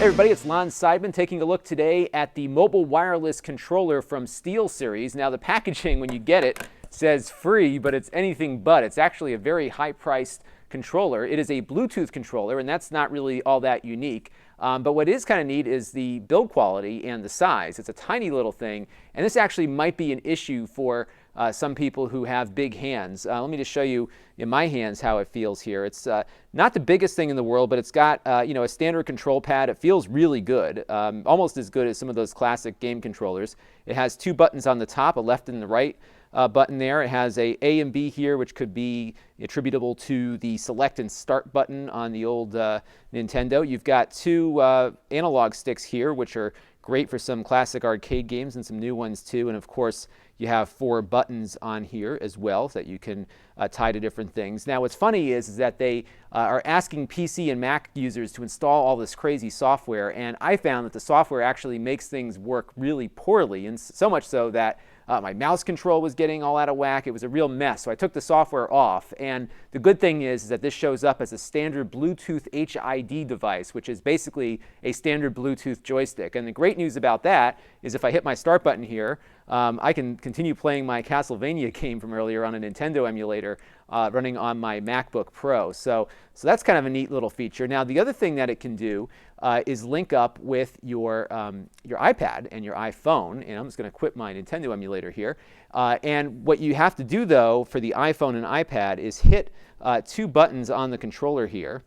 Hey everybody, it's Lon.TV taking a look today at the mobile wireless controller from SteelSeries. Now the packaging, when you get it, says free, but it's anything but. It's actually a very high-priced controller. It is a Bluetooth controller, and that's not really all that unique. But what is kind of neat is the build quality and the size. It's a tiny little thing, and this actually might be an issue for some people who have big hands. Let me just show you in my hands how it feels here. It's not the biggest thing in the world, but it's got a standard control pad. It feels really good, almost as good as some of those classic game controllers. It has two buttons on the top, a left and the right button there. It has a and B here, which could be attributable to the select and start button on the old Nintendo. You've got two analog sticks here, which are great for some classic arcade games and some new ones too. And of course, you have four buttons on here as well so that you can tie to different things. Now, what's funny is that they are asking PC and Mac users to install all this crazy software, and I found that the software actually makes things work really poorly, and so much so that my mouse control was getting all out of whack. It was a real mess, so I took the software off. And the good thing is that this shows up as a standard Bluetooth HID device, which is basically a standard Bluetooth joystick. And the great news about that is if I hit my start button here, I can continue playing my Castlevania game from earlier on a Nintendo emulator running on my MacBook Pro. So that's kind of a neat little feature. Now, the other thing that it can do is link up with your iPad and your iPhone. And I'm just going to quit my Nintendo emulator here. And what you have to do, though, for the iPhone and iPad is hit two buttons on the controller here,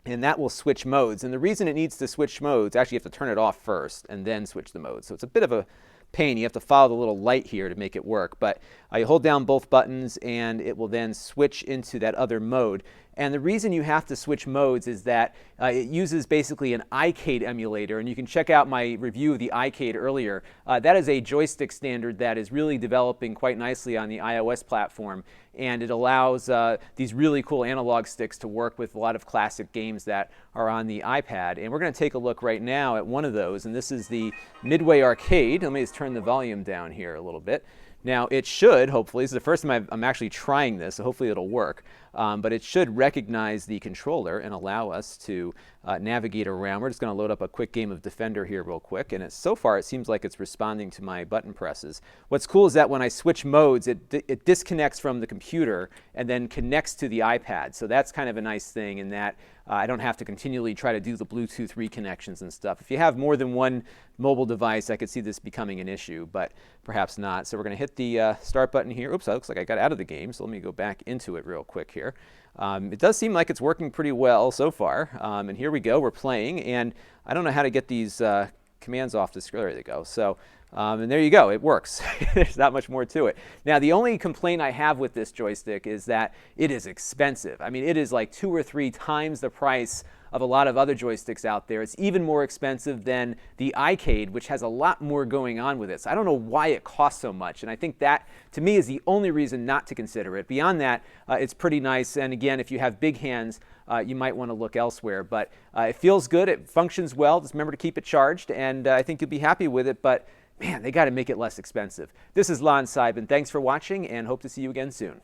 and that will switch modes. And the reason it needs to switch modes, actually you have to turn it off first and then switch the modes. So it's a bit of a pain. You have to follow the little light here to make it work. But you hold down both buttons and it will then switch into that other mode. And the reason you have to switch modes is that it uses basically an iCade emulator, and you can check out my review of the iCade earlier. That is a joystick standard that is really developing quite nicely on the iOS platform, and it allows these really cool analog sticks to work with a lot of classic games that are on the iPad. And we're going to take a look right now at one of those, and this is the Midway Arcade. Let me just turn the volume down here a little bit. Now, it should, hopefully, this is the first time I'm actually trying this, so hopefully it'll work, but it should recognize the controller and allow us to navigate around. We're just going to load up a quick game of Defender here real quick, and so far it seems like it's responding to my button presses. What's cool is that when I switch modes, it disconnects from the computer and then connects to the iPad, so that's kind of a nice thing in that I don't have to continually try to do the Bluetooth reconnections and stuff. If you have more than one mobile device, I could see this becoming an issue, but perhaps not. So we're going to hit the start button here. Oops, that looks like I got out of the game, so let me go back into it real quick here. It does seem like it's working pretty well so far, and here we go. We're playing, and I don't know how to get these commands off the screen. There they go. So, and there you go. It works. There's not much more to it. Now, the only complaint I have with this joystick is that it is expensive. I mean, it is like 2 or 3 times the price of a lot of other joysticks out there. It's even more expensive than the iCade, which has a lot more going on with it. So I don't know why it costs so much, and I think that, to me, is the only reason not to consider it. Beyond that, it's pretty nice, and again, if you have big hands, you might want to look elsewhere. But it feels good. It functions well. Just remember to keep it charged, and I think you'll be happy with it. But man, they got to make it less expensive. This is Lon.TV. Thanks for watching, and hope to see you again soon.